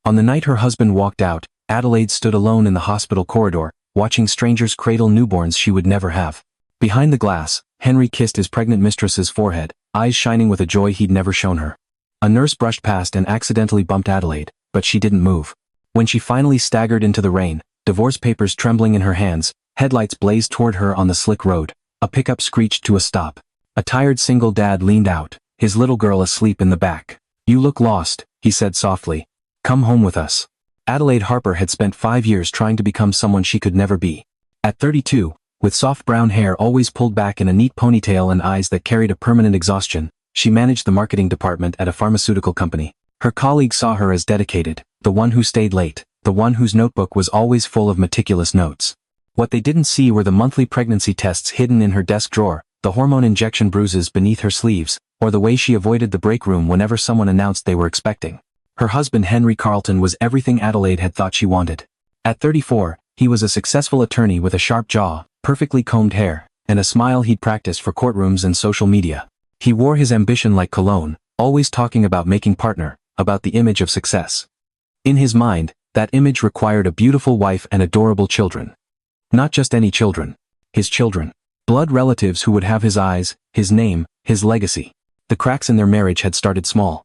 On the night her husband walked out, Adelaide stood alone in the hospital corridor, watching strangers cradle newborns she would never have. Behind the glass, Henry kissed his pregnant mistress's forehead, eyes shining with a joy he'd never shown her. A nurse brushed past and accidentally bumped Adelaide, but she didn't move. When she finally staggered into the rain, divorce papers trembling in her hands, headlights blazed toward her on the slick road. A pickup screeched to a stop. A tired single dad leaned out, his little girl asleep in the back. "You look lost," he said softly. "Come home with us." Adelaide Harper had spent 5 years trying to become someone she could never be. At 32, with soft brown hair always pulled back in a neat ponytail and eyes that carried a permanent exhaustion, she managed the marketing department at a pharmaceutical company. Her colleagues saw her as dedicated, the one who stayed late, the one whose notebook was always full of meticulous notes. What they didn't see were the monthly pregnancy tests hidden in her desk drawer, the hormone injection bruises beneath her sleeves, or the way she avoided the break room whenever someone announced they were expecting. Her husband Henry Carlton was everything Adelaide had thought she wanted. At 34, he was a successful attorney with a sharp jaw, perfectly combed hair, and a smile he'd practiced for courtrooms and social media. He wore his ambition like cologne, always talking about making partner, about the image of success. In his mind, that image required a beautiful wife and adorable children. Not just any children. His children. Blood relatives who would have his eyes, his name, his legacy. The cracks in their marriage had started small.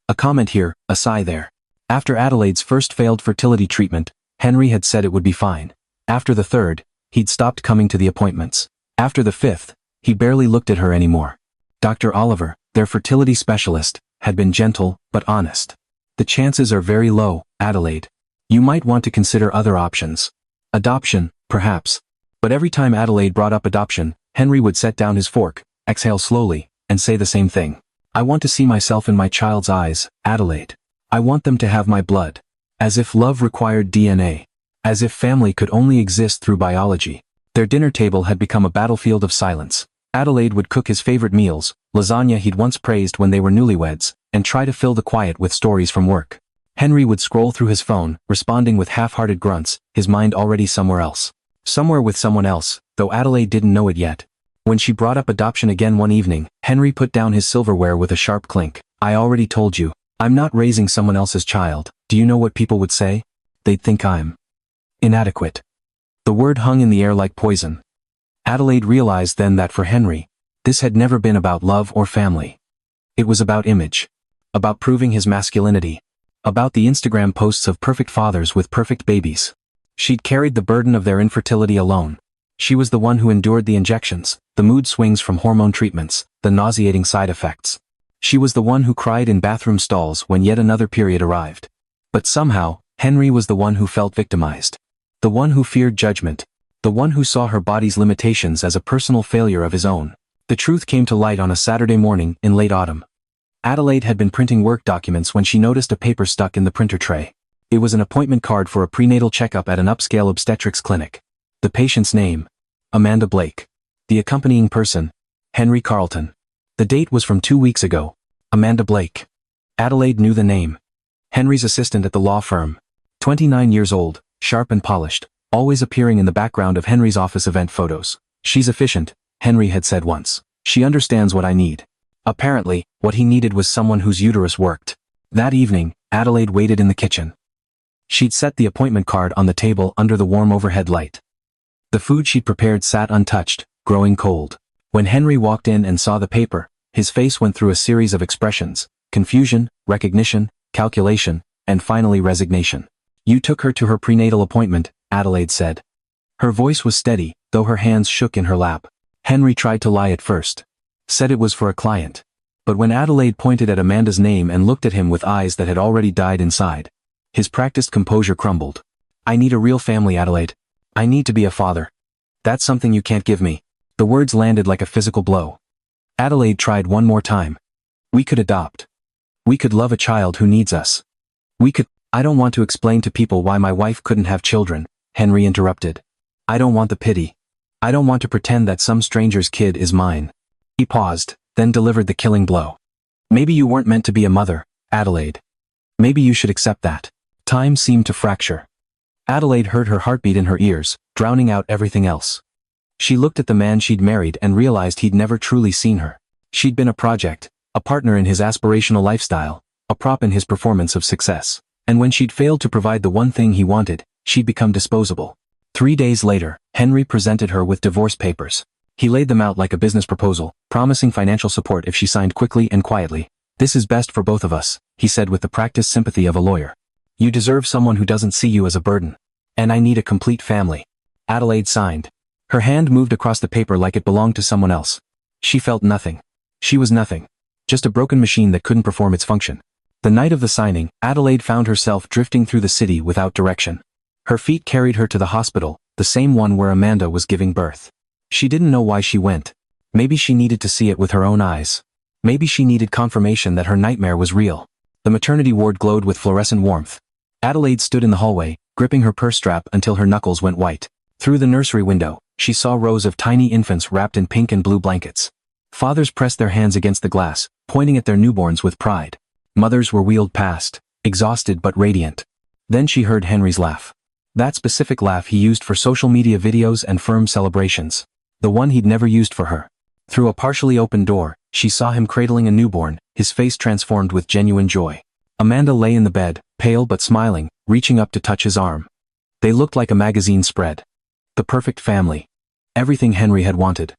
A comment here, a sigh there. After Adelaide's first failed fertility treatment, Henry had said it would be fine. After the third, he'd stopped coming to the appointments. After the fifth, he barely looked at her anymore. Dr. Oliver, their fertility specialist, had been gentle, but honest. "The chances are very low, Adelaide. You might want to consider other options. Adoption, perhaps." But every time Adelaide brought up adoption, Henry would set down his fork, exhale slowly, and say the same thing. "I want to see myself in my child's eyes, Adelaide. I want them to have my blood." As if love required DNA. As if family could only exist through biology. Their dinner table had become a battlefield of silence. Adelaide would cook his favorite meals, lasagna he'd once praised when they were newlyweds, and try to fill the quiet with stories from work. Henry would scroll through his phone, responding with half-hearted grunts, his mind already somewhere else. Somewhere with someone else, though Adelaide didn't know it yet. When she brought up adoption again one evening, Henry put down his silverware with a sharp clink. "I already told you. I'm not raising someone else's child. Do you know what people would say? They'd think I'm inadequate." The word hung in the air like poison. Adelaide realized then that for Henry, this had never been about love or family. It was about image. About proving his masculinity. About the Instagram posts of perfect fathers with perfect babies. She'd carried the burden of their infertility alone. She was the one who endured the injections, the mood swings from hormone treatments, the nauseating side effects. She was the one who cried in bathroom stalls when yet another period arrived. But somehow, Henry was the one who felt victimized. The one who feared judgment. The one who saw her body's limitations as a personal failure of his own. The truth came to light on a Saturday morning in late autumn. Adelaide had been printing work documents when she noticed a paper stuck in the printer tray. It was an appointment card for a prenatal checkup at an upscale obstetrics clinic. The patient's name, Amanda Blake. The accompanying person, Henry Carlton. The date was from 2 weeks ago. Amanda Blake. Adelaide knew the name. Henry's assistant at the law firm. 29 years old, sharp and polished, always appearing in the background of Henry's office event photos. "She's efficient," Henry had said once. "She understands what I need." Apparently, what he needed was someone whose uterus worked. That evening, Adelaide waited in the kitchen. She'd set the appointment card on the table under the warm overhead light. The food she'd prepared sat untouched, growing cold. When Henry walked in and saw the paper, his face went through a series of expressions: confusion, recognition, calculation, and finally resignation. "You took her to her prenatal appointment," Adelaide said. Her voice was steady, though her hands shook in her lap. Henry tried to lie at first. Said it was for a client. But when Adelaide pointed at Amanda's name and looked at him with eyes that had already died inside, his practiced composure crumbled. "I need a real family, Adelaide. I need to be a father. That's something you can't give me." The words landed like a physical blow. Adelaide tried one more time. "We could adopt. We could love a child who needs us. We could—" "I don't want to explain to people why my wife couldn't have children," Henry interrupted. "I don't want the pity. I don't want to pretend that some stranger's kid is mine." He paused, then delivered the killing blow. "Maybe you weren't meant to be a mother, Adelaide. Maybe you should accept that." Time seemed to fracture. Adelaide heard her heartbeat in her ears, drowning out everything else. She looked at the man she'd married and realized he'd never truly seen her. She'd been a project, a partner in his aspirational lifestyle, a prop in his performance of success. And when she'd failed to provide the one thing he wanted, she'd become disposable. 3 days later, Henry presented her with divorce papers. He laid them out like a business proposal, promising financial support if she signed quickly and quietly. "This is best for both of us," he said with the practiced sympathy of a lawyer. "You deserve someone who doesn't see you as a burden. And I need a complete family." Adelaide signed. Her hand moved across the paper like it belonged to someone else. She felt nothing. She was nothing. Just a broken machine that couldn't perform its function. The night of the signing, Adelaide found herself drifting through the city without direction. Her feet carried her to the hospital, the same one where Amanda was giving birth. She didn't know why she went. Maybe she needed to see it with her own eyes. Maybe she needed confirmation that her nightmare was real. The maternity ward glowed with fluorescent warmth. Adelaide stood in the hallway, gripping her purse strap until her knuckles went white. Through the nursery window, she saw rows of tiny infants wrapped in pink and blue blankets. Fathers pressed their hands against the glass, pointing at their newborns with pride. Mothers were wheeled past, exhausted but radiant. Then she heard Henry's laugh. That specific laugh he used for social media videos and firm celebrations. The one he'd never used for her. Through a partially open door, she saw him cradling a newborn, his face transformed with genuine joy. Amanda lay in the bed, pale but smiling, reaching up to touch his arm. They looked like a magazine spread. The perfect family. Everything Henry had wanted.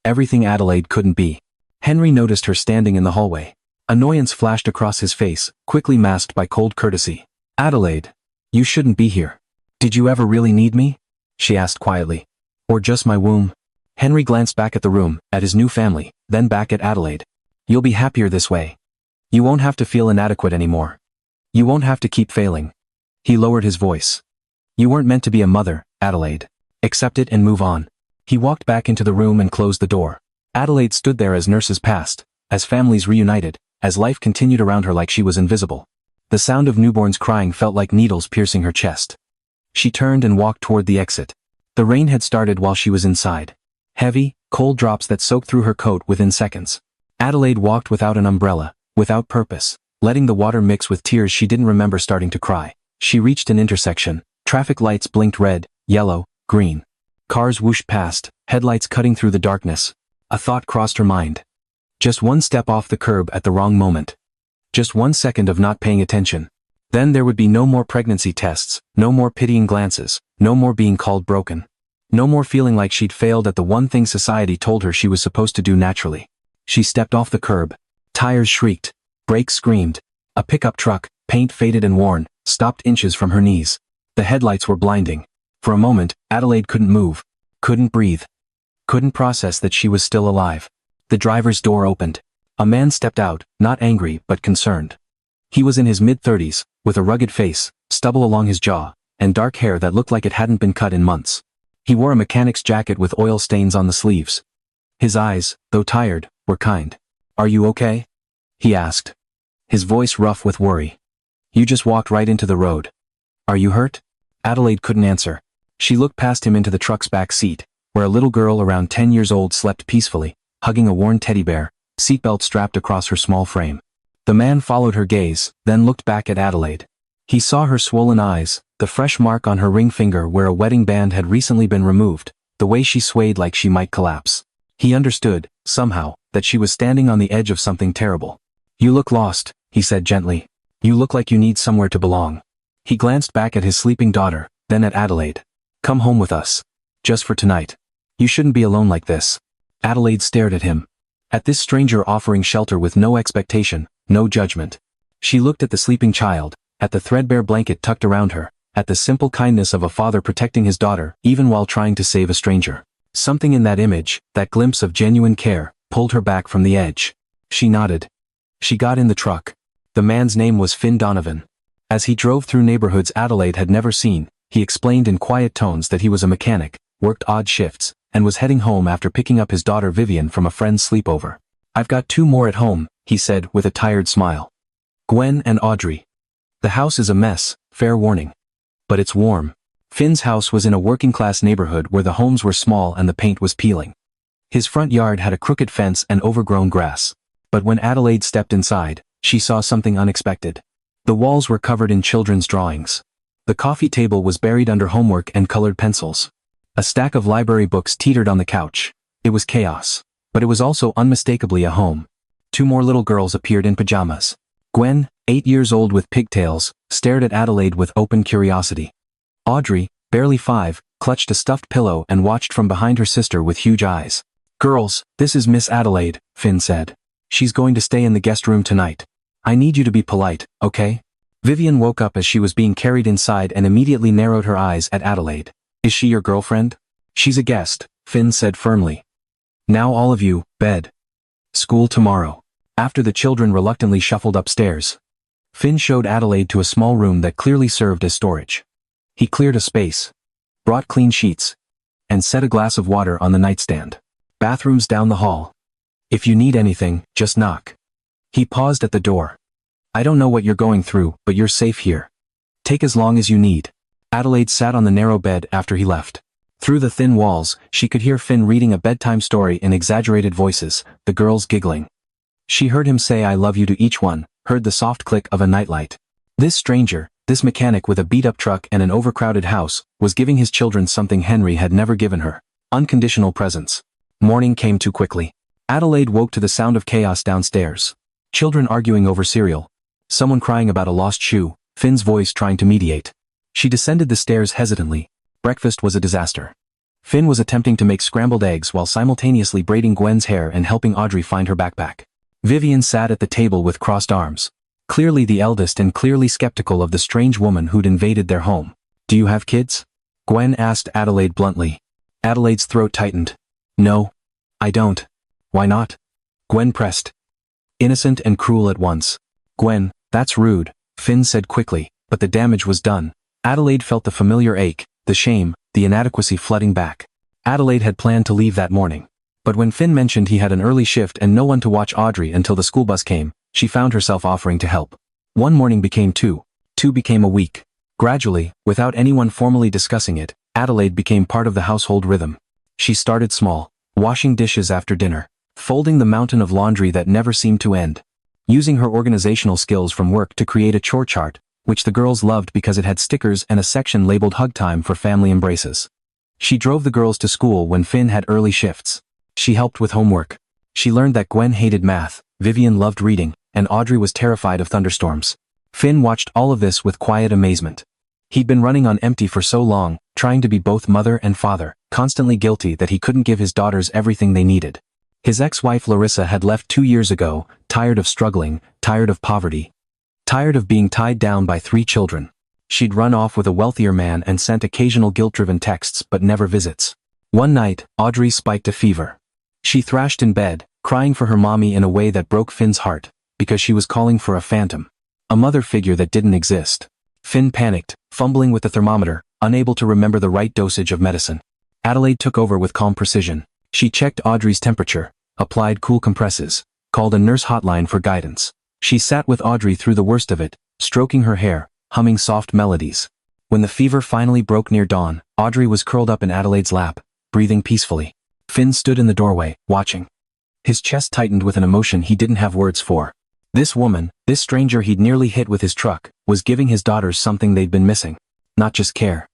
Everything Adelaide couldn't be. Henry noticed her standing in the hallway. Annoyance flashed across his face, quickly masked by cold courtesy. "Adelaide, you shouldn't be here. Did you ever really need me?" she asked quietly. "Or just my womb?" Henry glanced back at the room, at his new family, then back at Adelaide. "You'll be happier this way. You won't have to feel inadequate anymore. You won't have to keep failing." He lowered his voice. "You weren't meant to be a mother, Adelaide. Accept it and move on." He walked back into the room and closed the door. Adelaide stood there as nurses passed, as families reunited, as life continued around her like she was invisible. The sound of newborns crying felt like needles piercing her chest. She turned and walked toward the exit. The rain had started while she was inside. Heavy, cold drops that soaked through her coat within seconds. Adelaide walked without an umbrella, without purpose, letting the water mix with tears she didn't remember starting to cry. She reached an intersection. Traffic lights blinked red, yellow, green. Cars whooshed past, headlights cutting through the darkness. A thought crossed her mind. Just one step off the curb at the wrong moment. Just 1 second of not paying attention. Then there would be no more pregnancy tests, no more pitying glances, no more being called broken. No more feeling like she'd failed at the one thing society told her she was supposed to do naturally. She stepped off the curb. Tires shrieked. Brakes screamed. A pickup truck, paint faded and worn, stopped inches from her knees. The headlights were blinding. For a moment, Adelaide couldn't move. Couldn't breathe. Couldn't process that she was still alive. The driver's door opened. A man stepped out, not angry but concerned. He was in his mid-30s, with a rugged face, stubble along his jaw, and dark hair that looked like it hadn't been cut in months. He wore a mechanic's jacket with oil stains on the sleeves. His eyes, though tired, were kind. "Are you okay?" he asked. His voice rough with worry. "You just walked right into the road. Are you hurt?" Adelaide couldn't answer. She looked past him into the truck's back seat, where a little girl around 10 years old slept peacefully, hugging a worn teddy bear, seatbelt strapped across her small frame. The man followed her gaze, then looked back at Adelaide. He saw her swollen eyes, the fresh mark on her ring finger where a wedding band had recently been removed, the way she swayed like she might collapse. He understood, somehow, that she was standing on the edge of something terrible. "You look lost," he said gently. "You look like you need somewhere to belong." He glanced back at his sleeping daughter, then at Adelaide. "Come home with us. Just for tonight. You shouldn't be alone like this." Adelaide stared at him. At this stranger offering shelter with no expectation, no judgment. She looked at the sleeping child, at the threadbare blanket tucked around her, at the simple kindness of a father protecting his daughter even while trying to save a stranger. Something in that image, that glimpse of genuine care, pulled her back from the edge. She nodded. She got in the truck. The man's name was Finn Donovan. As he drove through neighborhoods Adelaide had never seen, he explained in quiet tones that he was a mechanic, worked odd shifts, and was heading home after picking up his daughter Vivian from a friend's sleepover. "I've got 2 more at home," he said with a tired smile. "Gwen and Audrey. The house is a mess, fair warning. But it's warm." Finn's house was in a working-class neighborhood where the homes were small and the paint was peeling. His front yard had a crooked fence and overgrown grass. But when Adelaide stepped inside, she saw something unexpected. The walls were covered in children's drawings. The coffee table was buried under homework and colored pencils. A stack of library books teetered on the couch. It was chaos. But it was also unmistakably a home. 2 more little girls appeared in pajamas. Gwen, 8 years old with pigtails, stared at Adelaide with open curiosity. Audrey, barely 5, clutched a stuffed pillow and watched from behind her sister with huge eyes. "Girls, this is Miss Adelaide," Finn said. "She's going to stay in the guest room tonight. I need you to be polite, okay?" Vivian woke up as she was being carried inside and immediately narrowed her eyes at Adelaide. "Is she your girlfriend?" "She's a guest," Finn said firmly. "Now all of you, bed. School tomorrow." After the children reluctantly shuffled upstairs, Finn showed Adelaide to a small room that clearly served as storage. He cleared a space, brought clean sheets, and set a glass of water on the nightstand. "Bathrooms down the hall. If you need anything, just knock." He paused at the door. "I don't know what you're going through, but you're safe here. Take as long as you need." Adelaide sat on the narrow bed after he left. Through the thin walls, she could hear Finn reading a bedtime story in exaggerated voices, the girls giggling. She heard him say "I love you" to each one, heard the soft click of a nightlight. This stranger, this mechanic with a beat-up truck and an overcrowded house, was giving his children something Henry had never given her: unconditional presence. Morning came too quickly. Adelaide woke to the sound of chaos downstairs. Children arguing over cereal. Someone crying about a lost shoe, Finn's voice trying to mediate. She descended the stairs hesitantly. Breakfast was a disaster. Finn was attempting to make scrambled eggs while simultaneously braiding Gwen's hair and helping Audrey find her backpack. Vivian sat at the table with crossed arms. Clearly the eldest and clearly skeptical of the strange woman who'd invaded their home. "Do you have kids?" Gwen asked Adelaide bluntly. Adelaide's throat tightened. "No. I don't." "Why not?" Gwen pressed. "Innocent and cruel at once." "Gwen, that's rude," Finn said quickly, but the damage was done. Adelaide felt the familiar ache, the shame, the inadequacy flooding back. Adelaide had planned to leave that morning. But when Finn mentioned he had an early shift and no one to watch Audrey until the school bus came, she found herself offering to help. One morning became two. Two became a week. Gradually, without anyone formally discussing it, Adelaide became part of the household rhythm. She started small, washing dishes after dinner, folding the mountain of laundry that never seemed to end, using her organizational skills from work to create a chore chart, which the girls loved because it had stickers and a section labeled hug time for family embraces. She drove the girls to school when Finn had early shifts. She helped with homework. She learned that Gwen hated math, Vivian loved reading, and Audrey was terrified of thunderstorms. Finn watched all of this with quiet amazement. He'd been running on empty for so long, trying to be both mother and father, constantly guilty that he couldn't give his daughters everything they needed. His ex-wife Larissa had left 2 years ago, tired of struggling, tired of poverty, tired of being tied down by 3 children. She'd run off with a wealthier man and sent occasional guilt-driven texts but never visits. One night, Audrey spiked a fever. She thrashed in bed, crying for her mommy in a way that broke Finn's heart, because she was calling for a phantom. A mother figure that didn't exist. Finn panicked, fumbling with the thermometer, unable to remember the right dosage of medicine. Adelaide took over with calm precision. She checked Audrey's temperature, applied cool compresses, called a nurse hotline for guidance. She sat with Audrey through the worst of it, stroking her hair, humming soft melodies. When the fever finally broke near dawn, Audrey was curled up in Adelaide's lap, breathing peacefully. Finn stood in the doorway, watching. His chest tightened with an emotion he didn't have words for. This woman, this stranger he'd nearly hit with his truck, was giving his daughters something they'd been missing. Not just care,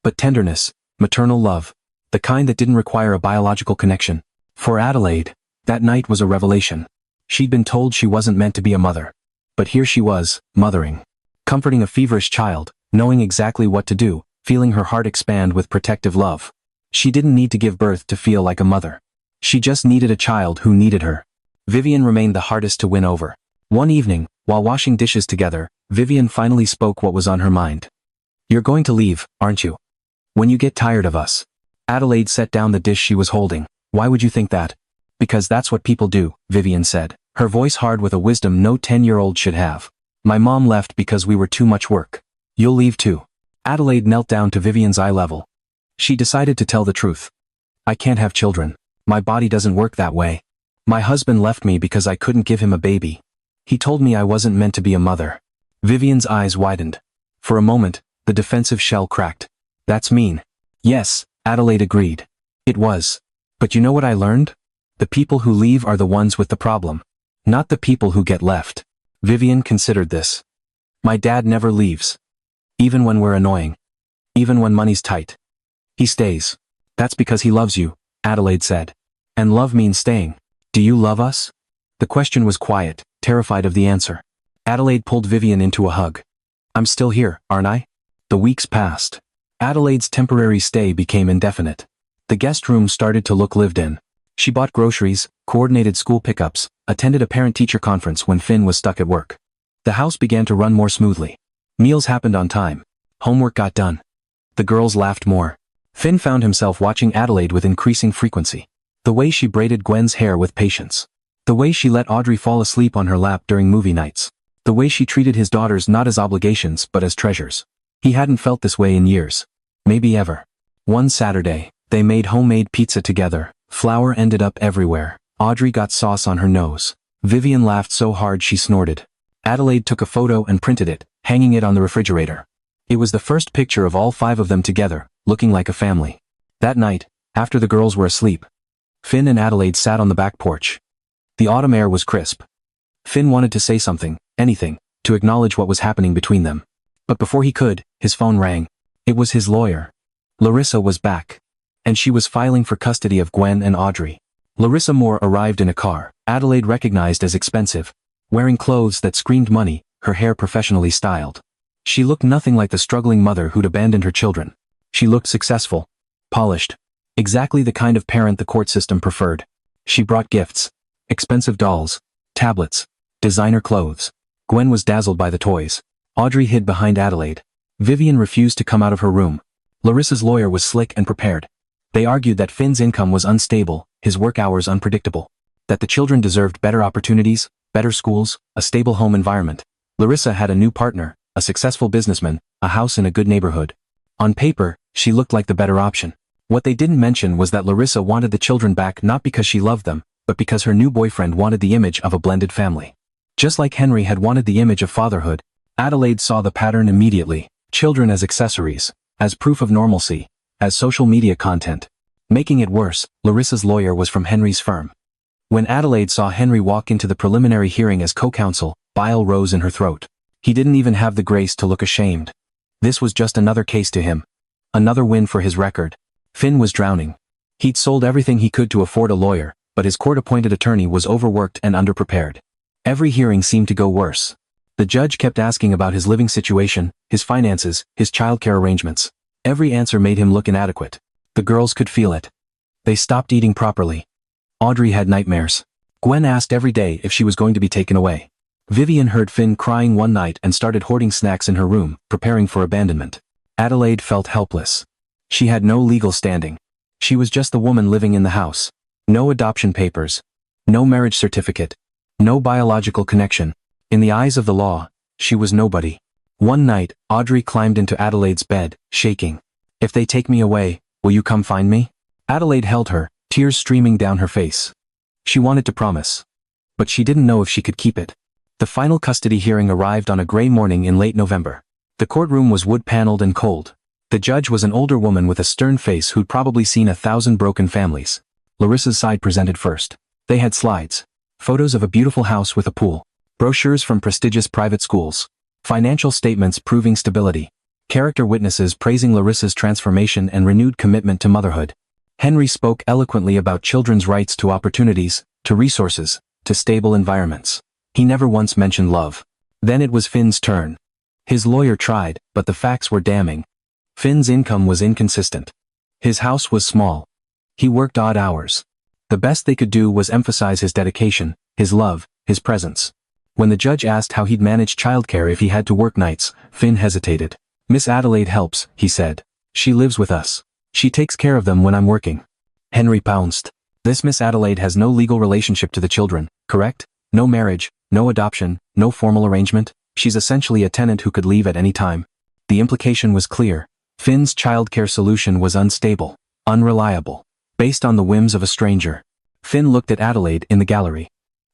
but tenderness, maternal love, the kind that didn't require a biological connection. For Adelaide, that night was a revelation. She'd been told she wasn't meant to be a mother. But here she was, mothering. Comforting a feverish child, knowing exactly what to do, feeling her heart expand with protective love. She didn't need to give birth to feel like a mother. She just needed a child who needed her. Vivian remained the hardest to win over. One evening, while washing dishes together, Vivian finally spoke what was on her mind. "You're going to leave, aren't you? When you get tired of us." Adelaide set down the dish she was holding. "Why would you think that?" "Because that's what people do," Vivian said, her voice hard with a wisdom no 10-year-old should have. "My mom left because we were too much work. You'll leave too." Adelaide knelt down to Vivian's eye level. She decided to tell the truth. "I can't have children. My body doesn't work that way. My husband left me because I couldn't give him a baby. He told me I wasn't meant to be a mother." Vivian's eyes widened. For a moment, the defensive shell cracked. "That's mean." "Yes," Adelaide agreed. "It was. But you know what I learned? The people who leave are the ones with the problem, not the people who get left." Vivian considered this. "My dad never leaves. Even when we're annoying. Even when money's tight. He stays. That's because he loves you," Adelaide said. "And love means staying. Do you love us?" The question was quiet, terrified of the answer. Adelaide pulled Vivian into a hug. I'm still here, aren't I? The weeks passed. Adelaide's temporary stay became indefinite. The guest room started to look lived in. She bought groceries, coordinated school pickups, attended a parent-teacher conference when Finn was stuck at work. The house began to run more smoothly. Meals happened on time. Homework got done. The girls laughed more. Finn found himself watching Adelaide with increasing frequency. The way she braided Gwen's hair with patience. The way she let Audrey fall asleep on her lap during movie nights. The way she treated his daughters not as obligations but as treasures. He hadn't felt this way in years. Maybe ever. One Saturday, they made homemade pizza together. Flour ended up everywhere. Audrey got sauce on her nose. Vivian laughed so hard she snorted. Adelaide took a photo and printed it, hanging it on the refrigerator. It was the first picture of all 5 of them together, looking like a family. That night, after the girls were asleep, Finn and Adelaide sat on the back porch. The autumn air was crisp. Finn wanted to say something, anything, to acknowledge what was happening between them. But before he could, his phone rang. It was his lawyer. Larissa was back. And she was filing for custody of Gwen and Audrey. Larissa Moore arrived in a car, Adelaide recognized as expensive. Wearing clothes that screamed money, her hair professionally styled. She looked nothing like the struggling mother who'd abandoned her children. She looked successful. Polished. Exactly the kind of parent the court system preferred. She brought gifts. Expensive dolls. Tablets. Designer clothes. Gwen was dazzled by the toys. Audrey hid behind Adelaide. Vivian refused to come out of her room. Larissa's lawyer was slick and prepared. They argued that Finn's income was unstable, his work hours unpredictable. That the children deserved better opportunities, better schools, a stable home environment. Larissa had a new partner, a successful businessman, a house in a good neighborhood. On paper, she looked like the better option. What they didn't mention was that Larissa wanted the children back not because she loved them, but because her new boyfriend wanted the image of a blended family. Just like Henry had wanted the image of fatherhood, Adelaide saw the pattern immediately. Children as accessories, as proof of normalcy, as social media content. Making it worse, Larissa's lawyer was from Henry's firm. When Adelaide saw Henry walk into the preliminary hearing as co-counsel, bile rose in her throat. He didn't even have the grace to look ashamed. This was just another case to him. Another win for his record. Finn was drowning. He'd sold everything he could to afford a lawyer, but his court-appointed attorney was overworked and underprepared. Every hearing seemed to go worse. The judge kept asking about his living situation, his finances, his childcare arrangements. Every answer made him look inadequate. The girls could feel it. They stopped eating properly. Audrey had nightmares. Gwen asked every day if she was going to be taken away. Vivian heard Finn crying one night and started hoarding snacks in her room, preparing for abandonment. Adelaide felt helpless. She had no legal standing. She was just the woman living in the house. No adoption papers. No marriage certificate. No biological connection. In the eyes of the law, she was nobody. One night, Audrey climbed into Adelaide's bed, shaking. If they take me away, will you come find me? Adelaide held her, tears streaming down her face. She wanted to promise. But she didn't know if she could keep it. The final custody hearing arrived on a gray morning in late November. The courtroom was wood-paneled and cold. The judge was an older woman with a stern face who'd probably seen 1,000 broken families. Larissa's side presented first. They had slides. Photos of a beautiful house with a pool. Brochures from prestigious private schools. Financial statements proving stability. Character witnesses praising Larissa's transformation and renewed commitment to motherhood. Henry spoke eloquently about children's rights to opportunities, to resources, to stable environments. He never once mentioned love. Then it was Finn's turn. His lawyer tried, but the facts were damning. Finn's income was inconsistent. His house was small. He worked odd hours. The best they could do was emphasize his dedication, his love, his presence. When the judge asked how he'd manage childcare if he had to work nights, Finn hesitated. Miss Adelaide helps, he said. She lives with us. She takes care of them when I'm working. Henry pounced. This Miss Adelaide has no legal relationship to the children, correct? No marriage, no adoption, no formal arrangement. She's essentially a tenant who could leave at any time. The implication was clear. Finn's childcare solution was unstable, unreliable, based on the whims of a stranger. Finn looked at Adelaide in the gallery.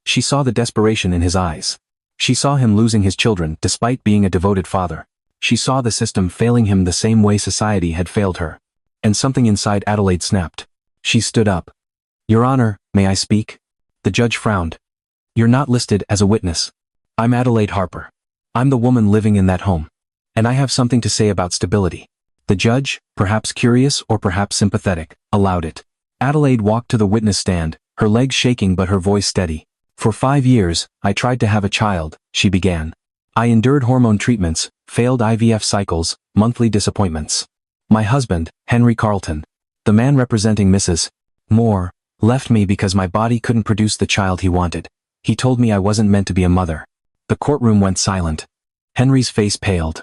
She saw the desperation in his eyes. She saw him losing his children despite being a devoted father. She saw the system failing him the same way society had failed her. And something inside Adelaide snapped. She stood up. Your Honor, may I speak? The judge frowned. You're not listed as a witness. I'm Adelaide Harper. I'm the woman living in that home. And I have something to say about stability. The judge, perhaps curious or perhaps sympathetic, allowed it. Adelaide walked to the witness stand, her legs shaking but her voice steady. For 5 years, I tried to have a child, she began. I endured hormone treatments, failed IVF cycles, monthly disappointments. My husband, Henry Carlton, the man representing Mrs. Moore, left me because my body couldn't produce the child he wanted. He told me I wasn't meant to be a mother. The courtroom went silent. Henry's face paled.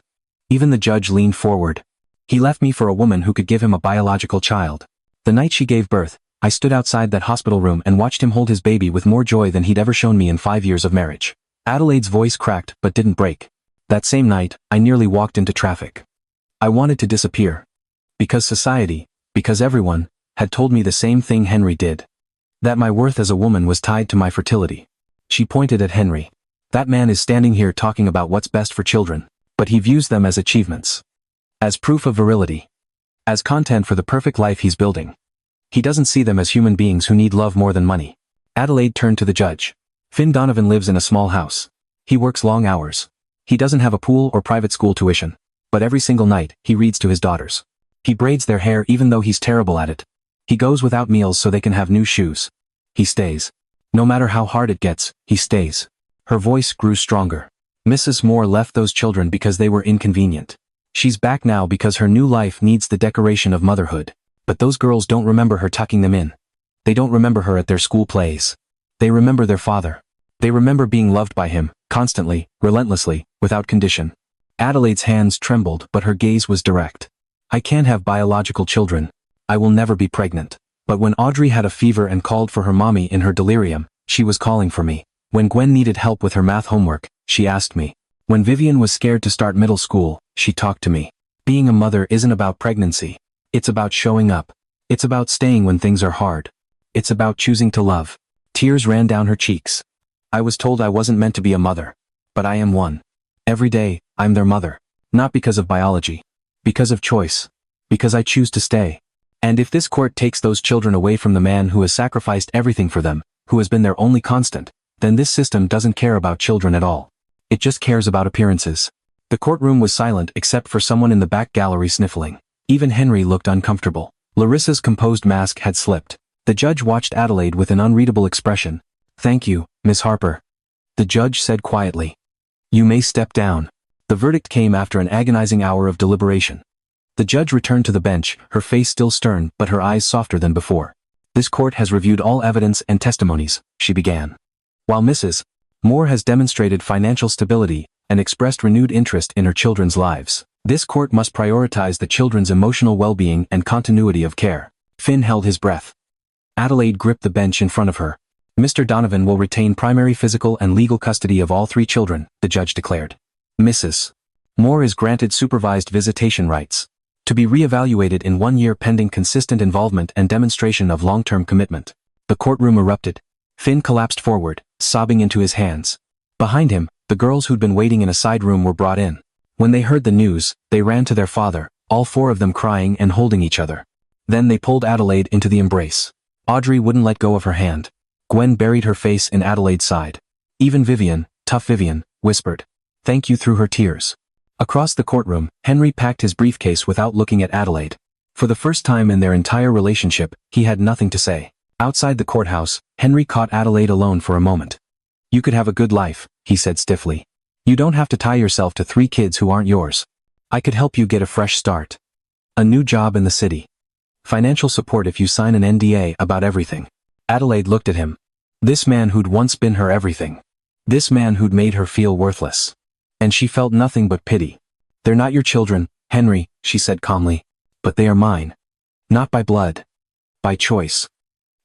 Even the judge leaned forward. He left me for a woman who could give him a biological child. The night she gave birth, I stood outside that hospital room and watched him hold his baby with more joy than he'd ever shown me in 5 years of marriage. Adelaide's voice cracked but didn't break. That same night, I nearly walked into traffic. I wanted to disappear. Because society, because everyone, had told me the same thing Henry did. That my worth as a woman was tied to my fertility. She pointed at Henry. That man is standing here talking about what's best for children, but he views them as achievements. As proof of virility. As content for the perfect life he's building. He doesn't see them as human beings who need love more than money. Adelaide turned to the judge. Finn Donovan lives in a small house. He works long hours. He doesn't have a pool or private school tuition. But every single night, he reads to his daughters. He braids their hair even though he's terrible at it. He goes without meals so they can have new shoes. He stays. No matter how hard it gets, he stays. Her voice grew stronger. Mrs. Moore left those children because they were inconvenient. She's back now because her new life needs the decoration of motherhood. But those girls don't remember her tucking them in. They don't remember her at their school plays. They remember their father. They remember being loved by him, constantly, relentlessly, without condition. Adelaide's hands trembled but her gaze was direct. I can't have biological children. I will never be pregnant. But when Audrey had a fever and called for her mommy in her delirium, she was calling for me. When Gwen needed help with her math homework, she asked me. When Vivian was scared to start middle school, she talked to me. Being a mother isn't about pregnancy. It's about showing up. It's about staying when things are hard. It's about choosing to love. Tears ran down her cheeks. I was told I wasn't meant to be a mother. But I am one. Every day, I'm their mother. Not because of biology. Because of choice. Because I choose to stay. And if this court takes those children away from the man who has sacrificed everything for them, who has been their only constant, then this system doesn't care about children at all. It just cares about appearances. The courtroom was silent except for someone in the back gallery sniffling. Even Henry looked uncomfortable. Larissa's composed mask had slipped. The judge watched Adelaide with an unreadable expression. Thank you, Miss Harper. The judge said quietly. You may step down. The verdict came after an agonizing hour of deliberation. The judge returned to the bench, her face still stern but her eyes softer than before. This court has reviewed all evidence and testimonies, she began. While Mrs. Moore has demonstrated financial stability and expressed renewed interest in her children's lives, this court must prioritize the children's emotional well-being and continuity of care. Finn held his breath. Adelaide gripped the bench in front of her. Mr. Donovan will retain primary physical and legal custody of all 3 children, the judge declared. Mrs. Moore is granted supervised visitation rights. To be re-evaluated in 1 year pending consistent involvement and demonstration of long-term commitment. The courtroom erupted. Finn collapsed forward, sobbing into his hands. Behind him, the girls who'd been waiting in a side room were brought in. When they heard the news, they ran to their father, all 4 of them crying and holding each other. Then they pulled Adelaide into the embrace. Audrey wouldn't let go of her hand. Gwen buried her face in Adelaide's side. Even Vivian, tough Vivian, whispered, "Thank you" through her tears. Across the courtroom, Henry packed his briefcase without looking at Adelaide. For the first time in their entire relationship, he had nothing to say. Outside the courthouse, Henry caught Adelaide alone for a moment. You could have a good life, he said stiffly. You don't have to tie yourself to 3 kids who aren't yours. I could help you get a fresh start. A new job in the city. Financial support if you sign an NDA about everything. Adelaide looked at him. This man who'd once been her everything. This man who'd made her feel worthless. And she felt nothing but pity. They're not your children, Henry, she said calmly. But they are mine. Not by blood. By choice.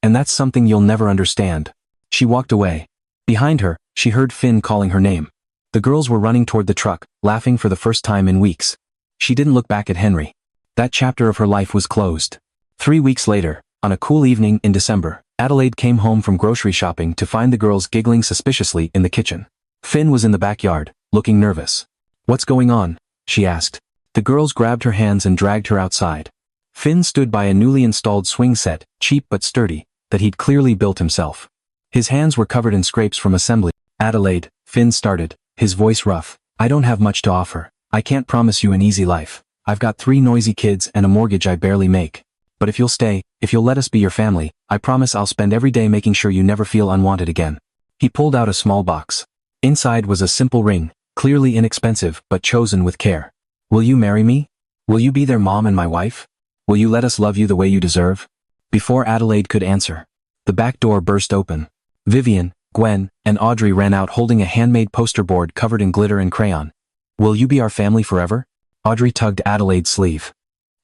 And that's something you'll never understand. She walked away. Behind her, she heard Finn calling her name. The girls were running toward the truck, laughing for the first time in weeks. She didn't look back at Henry. That chapter of her life was closed. 3 weeks later, on a cool evening in December, Adelaide came home from grocery shopping to find the girls giggling suspiciously in the kitchen. Finn was in the backyard, looking nervous. What's going on? She asked. The girls grabbed her hands and dragged her outside. Finn stood by a newly installed swing set, cheap but sturdy, that he'd clearly built himself. His hands were covered in scrapes from assembly. Adelaide, Finn started, his voice rough. I don't have much to offer. I can't promise you an easy life. I've got 3 noisy kids and a mortgage I barely make. But if you'll stay, if you'll let us be your family, I promise I'll spend every day making sure you never feel unwanted again. He pulled out a small box. Inside was a simple ring, Clearly inexpensive, but chosen with care. Will you marry me? Will you be their mom and my wife? Will you let us love you the way you deserve? Before Adelaide could answer, the back door burst open. Vivian, Gwen, and Audrey ran out holding a handmade poster board covered in glitter and crayon. Will you be our family forever? Audrey tugged Adelaide's sleeve.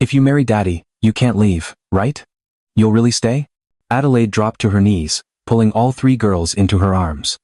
If you marry Daddy, you can't leave, right? You'll really stay? Adelaide dropped to her knees, pulling all three girls into her arms.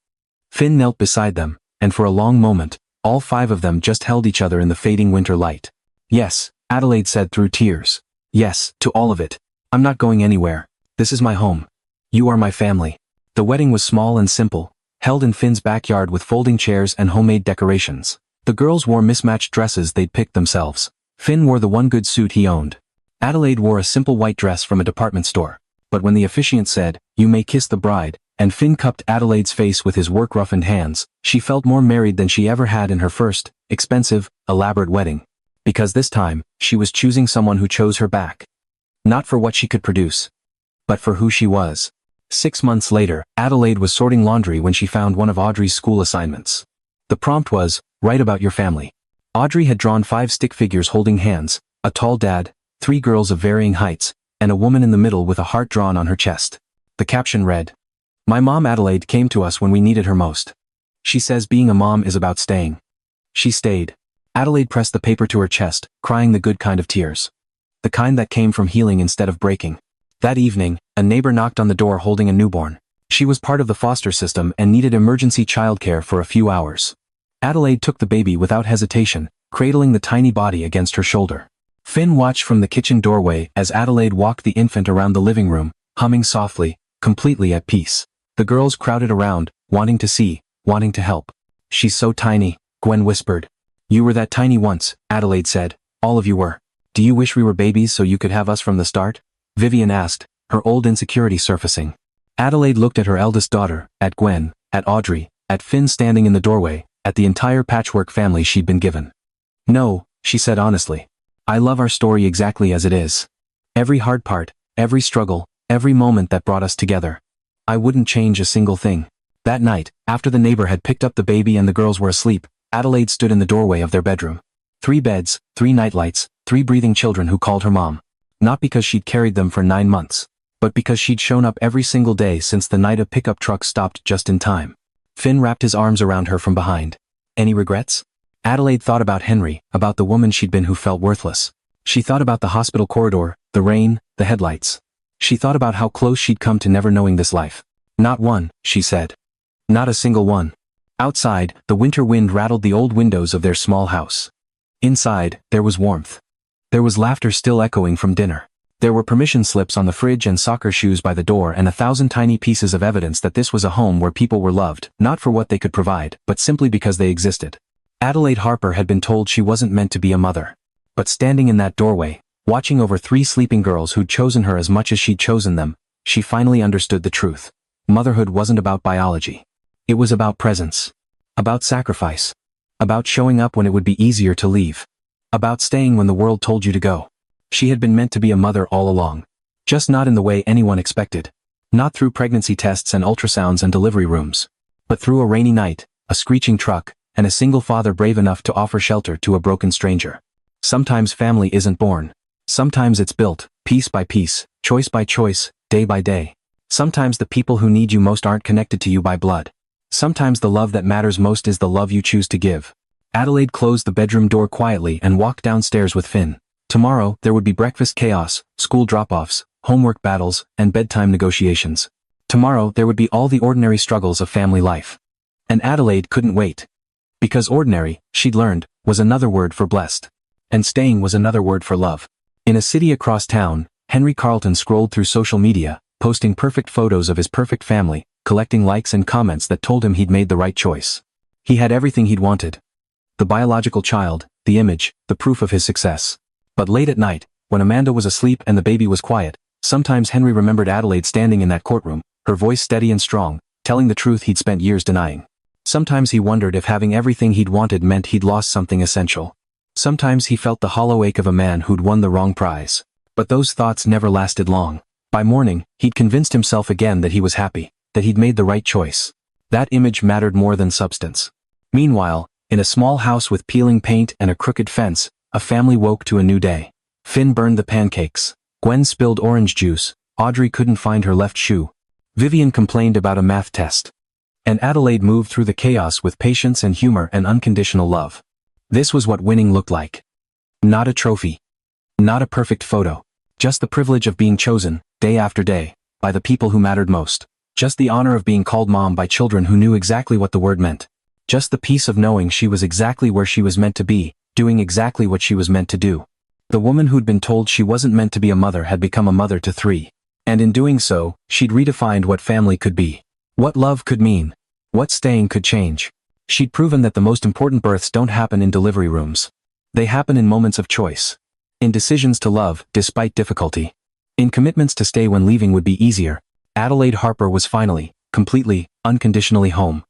Finn knelt beside them, and for a long moment, all five of them just held each other in the fading winter light. Yes, Adelaide said through tears. Yes, to all of it. I'm not going anywhere. This is my home. You are my family. The wedding was small and simple, held in Finn's backyard with folding chairs and homemade decorations. The girls wore mismatched dresses they'd picked themselves. Finn wore the one good suit he owned. Adelaide wore a simple white dress from a department store. But when the officiant said, "You may kiss the bride," and Finn cupped Adelaide's face with his work-roughened hands, she felt more married than she ever had in her first, expensive, elaborate wedding. Because this time, she was choosing someone who chose her back. Not for what she could produce, but for who she was. 6 months later, Adelaide was sorting laundry when she found one of Audrey's school assignments. The prompt was, "Write about your family." Audrey had drawn 5 stick figures holding hands, a tall dad, 3 girls of varying heights, and a woman in the middle with a heart drawn on her chest. The caption read, "My mom Adelaide came to us when we needed her most. She says being a mom is about staying. She stayed." Adelaide pressed the paper to her chest, crying the good kind of tears. The kind that came from healing instead of breaking. That evening, a neighbor knocked on the door holding a newborn. She was part of the foster system and needed emergency childcare for a few hours. Adelaide took the baby without hesitation, cradling the tiny body against her shoulder. Finn watched from the kitchen doorway as Adelaide walked the infant around the living room, humming softly, completely at peace. The girls crowded around, wanting to see, wanting to help. "She's so tiny," Gwen whispered. "You were that tiny once," Adelaide said. "All of you were. Do you wish we were babies so you could have us from the start?" Vivian asked, her old insecurity surfacing. Adelaide looked at her eldest daughter, at Gwen, at Audrey, at Finn standing in the doorway, at the entire patchwork family she'd been given. "No," she said honestly. "I love our story exactly as it is. Every hard part, every struggle, every moment that brought us together. I wouldn't change a single thing." That night, after the neighbor had picked up the baby and the girls were asleep, Adelaide stood in the doorway of their bedroom. 3 beds, 3 nightlights, 3 breathing children who called her mom. Not because she'd carried them for 9 months, but because she'd shown up every single day since the night a pickup truck stopped just in time. Finn wrapped his arms around her from behind. "Any regrets?" Adelaide thought about Henry, about the woman she'd been who felt worthless. She thought about the hospital corridor, the rain, the headlights. She thought about how close she'd come to never knowing this life. "Not one," she said. "Not a single one." Outside, the winter wind rattled the old windows of their small house. Inside, there was warmth. There was laughter still echoing from dinner. There were permission slips on the fridge and soccer shoes by the door and 1,000 tiny pieces of evidence that this was a home where people were loved, not for what they could provide, but simply because they existed. Adelaide Harper had been told she wasn't meant to be a mother. But standing in that doorway, watching over 3 sleeping girls who'd chosen her as much as she'd chosen them, she finally understood the truth. Motherhood wasn't about biology. It was about presence. About sacrifice. About showing up when it would be easier to leave. About staying when the world told you to go. She had been meant to be a mother all along. Just not in the way anyone expected. Not through pregnancy tests and ultrasounds and delivery rooms. But through a rainy night, a screeching truck, and a single father brave enough to offer shelter to a broken stranger. Sometimes family isn't born. Sometimes it's built, piece by piece, choice by choice, day by day. Sometimes the people who need you most aren't connected to you by blood. Sometimes the love that matters most is the love you choose to give. Adelaide closed the bedroom door quietly and walked downstairs with Finn. Tomorrow, there would be breakfast chaos, school drop-offs, homework battles, and bedtime negotiations. Tomorrow, there would be all the ordinary struggles of family life. And Adelaide couldn't wait. Because ordinary, she'd learned, was another word for blessed. And staying was another word for love. In a city across town, Henry Carlton scrolled through social media, posting perfect photos of his perfect family, collecting likes and comments that told him he'd made the right choice. He had everything he'd wanted. The biological child, the image, the proof of his success. But late at night, when Amanda was asleep and the baby was quiet, sometimes Henry remembered Adelaide standing in that courtroom, her voice steady and strong, telling the truth he'd spent years denying. Sometimes he wondered if having everything he'd wanted meant he'd lost something essential. Sometimes he felt the hollow ache of a man who'd won the wrong prize. But those thoughts never lasted long. By morning, he'd convinced himself again that he was happy, that he'd made the right choice. That image mattered more than substance. Meanwhile, In a small house with peeling paint and a crooked fence, a family woke to a new day. Finn burned the pancakes. Gwen spilled orange juice. Audrey couldn't find her left shoe. Vivian complained about a math test. And Adelaide moved through the chaos with patience and humor and unconditional love. This was what winning looked like. Not a trophy. Not a perfect photo. Just the privilege of being chosen, day after day, by the people who mattered most. Just the honor of being called mom by children who knew exactly what the word meant. Just the peace of knowing she was exactly where she was meant to be, doing exactly what she was meant to do. The woman who'd been told she wasn't meant to be a mother had become a mother to 3. And in doing so, she'd redefined what family could be. What love could mean. What staying could change. She'd proven that the most important births don't happen in delivery rooms. They happen in moments of choice. In decisions to love, despite difficulty. In commitments to stay when leaving would be easier. Adelaide Harper was finally, completely, unconditionally home.